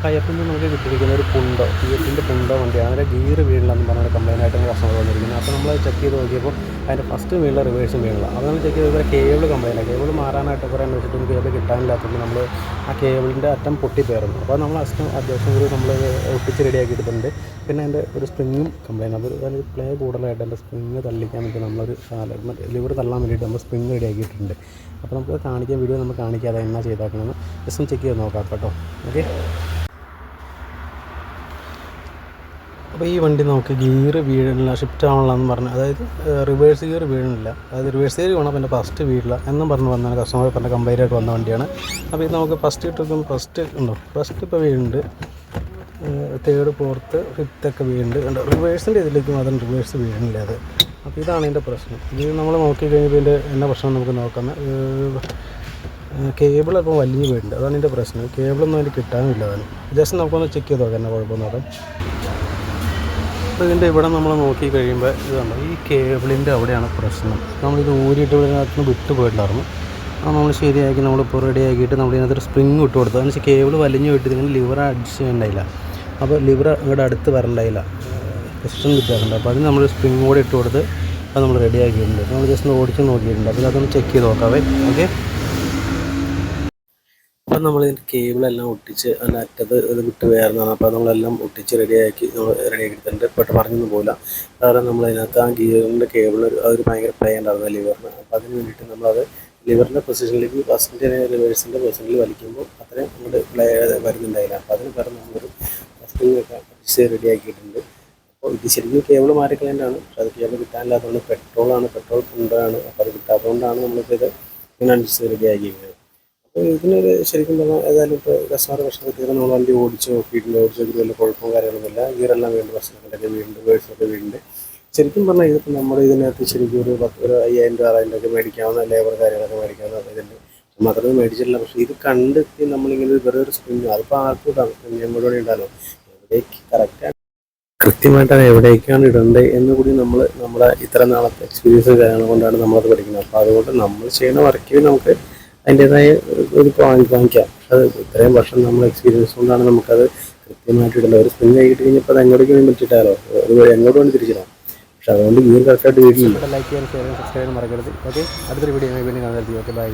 കയ്യപ്പിൽ നമുക്ക് കിട്ടിയിരിക്കുന്ന ഒരു പുണ്ടോ ഫിയറ്റിൻ്റെ പുണ്ടോ വണ്ടിയാണ്. അതിൻ്റെ ഗിയർ വീണില്ലെന്ന് പറഞ്ഞൊരു കംപ്ലൈൻ്റ് ആയിട്ട് കസ്റ്റമർ വന്നിരിക്കുന്നത്. അപ്പോൾ നമ്മൾ ചെക്ക് ചെയ്ത് നോക്കിയപ്പോൾ അതിൻ്റെ ഫസ്റ്റ് വീണില്ല, റിവേഴ്സും വീണില്ല. അപ്പോൾ നമ്മൾ ചെക്ക് ചെയ്തപ്പോൾ കേബിൾ കംപ്ലൈൻറ്റ്. കേബിൾ മാറാനായിട്ട് കുറേ വെച്ചിട്ടും കേബിൾ കിട്ടാനില്ലാത്തതുകൊണ്ട് നമ്മൾ ആ കേബിളിൻ്റെ അറ്റം പൊട്ടിപ്പോയിരുന്നു. അപ്പോൾ നമ്മൾ അത്യാവശ്യം ഒരു നമ്മൾ ഒട്ടിച്ച് റെഡിയാക്കി എടുത്തിട്ടുണ്ട്. പിന്നെ അതിൻ്റെ ഒരു സ്പ്രിങ്ങും കംപ്ലൈൻറ്റ്. അതിൽ പ്ലേ കൂടുതലായിട്ട് എൻ്റെ സ്പ്രിങ് തള്ളിക്കാൻ വേണ്ടി നമ്മളൊരു ലിവർ തള്ളാൻ വേണ്ടിയിട്ട് നമ്മൾ സ്പ്രിങ് റെഡിയാക്കിയിട്ടുണ്ട്. അപ്പോൾ നമുക്ക് കാണിക്കാൻ വീഡിയോ നമുക്ക് കാണിക്കാതെ എന്നാ ചെയ്താക്കണമെന്ന് ജസ്റ്റ് ഒന്ന് ചെക്ക് ചെയ്ത് നോക്കാം കേട്ടോ. ഓക്കെ, അപ്പോൾ ഈ വണ്ടി നമുക്ക് ഗിയർ വീഴണില്ല, ഷിഫ്റ്റ് ആവണില്ല എന്ന് പറഞ്ഞ്, അതായത് റിവേഴ്സ് ഗിയർ വീഴണില്ല, അതായത് റിവേഴ്സ് ഗിയർ വേണം, പിന്നെ ഫസ്റ്റ് വീഴില്ല എന്നും പറഞ്ഞ് വന്നാണ് കസ്റ്റമർ പറഞ്ഞ കംപ്ലൈൻ്റ് ആയിട്ട് വന്ന വണ്ടിയാണ്. അപ്പോൾ ഇത് നമുക്ക് ഫസ്റ്റ് ഇട്ടിരിക്കും, ഫസ്റ്റ് ഉണ്ടോ, ഫസ്റ്റ് ഇപ്പോൾ വീഴുന്നുണ്ട്, തേർഡ് ഫോർത്ത് ഫിഫ്ത്തൊക്കെ വീഴുന്നുണ്ട്, ഉണ്ടോ റിവേഴ്സിൻ്റെ ഇതിലേക്കും അതിന് റിവേഴ്സ് വീഴണില്ല. അത് അപ്പോൾ ഇതാണ് ഇതിൻ്റെ പ്രശ്നം. ഇത് നമ്മൾ നോക്കിക്കഴിഞ്ഞപ്പോൾ ഇതിൻ്റെ എന്നാ പ്രശ്നം നമുക്ക് നോക്കാം. കേബിൾ അല്പം വലിഞ്ഞ് പോയിട്ടുണ്ട്, അതാണ് ഇതിൻ്റെ പ്രശ്നം. കേബിളൊന്നും അതിന് കിട്ടാനുമില്ല. അതിന് ജസ്റ്റ് നമുക്കൊന്ന് ചെക്ക് ചെയ്ത് നോക്കാം എന്നാ കുഴപ്പമൊന്നും. അപ്പോൾ ഇതിൻ്റെ ഇവിടെ നമ്മൾ നോക്കി കഴിയുമ്പോൾ ഇതാണ് ഈ കേബിളിൻ്റെ അവിടെയാണ് പ്രശ്നം. നമ്മളിത് ഊരിയിട്ട് ഇതിനകത്ത് വിട്ടു പോയിട്ടുണ്ടായിരുന്നു. അത് നമ്മൾ ശരിയാക്കി നമ്മളിപ്പോൾ റെഡിയാക്കിയിട്ട് നമ്മളിതിനകത്തൊരു സ്പ്രിങ് ഇട്ട് കൊടുത്തു. അതിന് കേബിൾ വലിഞ്ഞ് പോയിട്ട് ഇതിന് ലിവർ അഡ്ജസ്റ്റ് ചെയ്യണ്ടായില്ല. അപ്പോൾ ലിവർ ഇവിടെ അടുത്ത് വരണ്ടായില്ല, പൊസിഷൻ കിട്ടാറുണ്ട്. അപ്പോൾ അതിന് നമ്മൾ സ്പ്രിങ് കൂടെ ഇട്ട് കൊടുത്ത് അത് നമ്മൾ റെഡിയാക്കിയിട്ടുണ്ട്. നമ്മൾ ജസ്റ്റ് ഓടിച്ച് നോക്കിയിട്ടുണ്ട്. അപ്പോൾ അതൊന്ന് ചെക്ക് ചെയ്ത് നോക്കാവേ. ഓക്കെ, അപ്പം നമ്മളിതിൻ്റെ കേബിളെല്ലാം ഒട്ടിച്ച് അതിൻ്റെ അറ്റത്ത് ഇത് വിട്ട് വേർന്നതാണ്. അപ്പോൾ നമ്മളെല്ലാം ഒട്ടിച്ച് റെഡിയാക്കി എടുത്തിട്ടുണ്ട്. പെട്ടെന്ന് പറഞ്ഞൊന്നും പോകില്ല. കാരണം നമ്മളതിനകത്ത് ആ ഗിയറിൻ്റെ കേബിൾ അതൊരു ഭയങ്കര പ്ലേ ഉണ്ടായിരുന്നു ലിവറിന്. അപ്പോൾ അതിന് വേണ്ടിയിട്ട് നമ്മളത് ലിവറിൻ്റെ പൊസിഷനിലേക്ക് ഫസ്റ്റിൻ്റെ റിവേഴ്സിൻ്റെ പൊസിഷനിൽ വലിക്കുമ്പോൾ അത്രയും അങ്ങോട്ട് പ്ലേ വരുന്നുണ്ടായില്ല. അപ്പോൾ അതിന് പറഞ്ഞ് നമ്മളൊരു സ്പ്രിങ്ങൊക്കെ അഡ്ജസ്റ്റ് റെഡിയാക്കിയിട്ടുണ്ട്. അപ്പോൾ ഇത് ശരിക്കും കേബിൾ മാറിക്കളേണ്ടതാണ്. പക്ഷേ അത് കേബിൾ കിട്ടാനില്ലാത്തതുകൊണ്ട് പെട്രോൾ കൊണ്ടാണ്. അപ്പോൾ അത് കിട്ടാത്തതുകൊണ്ടാണ് നമ്മളിപ്പോൾ ഇത് ഇങ്ങനെ അഡ്ജസ്റ്റ് റെഡിയാക്കിയിരിക്കുന്നത്. അപ്പോൾ ഇതിനൊരു ശരിക്കും പറഞ്ഞാൽ ഏതായാലും ഇപ്പോൾ കസ്റ്റമർ പ്രശ്നമൊക്കെ തീർന്ന് നമ്മൾ വണ്ടി ഓടിച്ച് നോക്കിയിട്ടുണ്ട്. ഓടിച്ചൊക്കെ വലിയ കുഴപ്പവും കാര്യങ്ങളൊന്നുമില്ല. ഗിയറെല്ലാം വീണ്ടും പ്രശ്നങ്ങളൊക്കെ വീണ്ടും വേഴ്സൊക്കെ വീണ്ടുണ്ട്. ശരിക്കും പറഞ്ഞാൽ ഇതിപ്പോൾ നമ്മുടെ ഇതിനകത്ത് ശരിക്കും ഒരു 5,000 6,000 ഒക്കെ മേടിക്കാവുന്ന ലേബർ കാര്യങ്ങളൊക്കെ മേടിക്കാവുന്ന ഇതിൻ്റെ മാത്രമേ മേടിച്ചിട്ടില്ല. പക്ഷേ ഇത് കണ്ടെത്തി നമ്മളിങ്ങനെ വേറെ ഒരു സ്പ്രിങ് അതിപ്പോൾ ആർക്കും എങ്ങോട്ട് വേണ്ടി ഉണ്ടാലോ എവിടേക്ക് കറക്റ്റാണ് കൃത്യമായിട്ടാണ് എവിടേക്കാണ് ഇടേണ്ടത് എന്ന് കൂടി നമ്മുടെ ഇത്ര നാളത്തെ എക്സ്പീരിയൻസ് കാര്യങ്ങൾ കൊണ്ടാണ് നമ്മളത് പഠിക്കുന്നത്. അപ്പോൾ അതുകൊണ്ട് നമ്മൾ ചെയ്യുന്ന വർക്കിൽ നമുക്ക് അതിൻ്റേതായ ഒരു വാങ്ങിക്കാം. അത് ഇത്രയും വർഷം നമ്മൾ എക്സ്പീരിയൻസ് കൊണ്ടാണ് നമുക്കത് കൃത്യമായിട്ട് ഇടേണ്ടത്. ഒരു സ്പ്രിങ് ആയിട്ട് കഴിഞ്ഞപ്പോൾ അത് എങ്ങോട്ടേക്ക് വേണ്ടി പറ്റിയിട്ടാലോ എങ്ങോട്ട് വേണ്ടി തിരിച്ചിടാം. പക്ഷെ അതുകൊണ്ട് ഗിയർ കറക്റ്റായിട്ട് വീട്ടിൽ ലൈക്ക് ചെയ്യാൻ ഷെയർ ചെയ്യാൻ സബ്സ്ക്രൈബ് മറക്കരുത്. ഓക്കെ, അടുത്തൊരു വീഡിയോ കാണാൻ ഓക്കെ, ബൈ.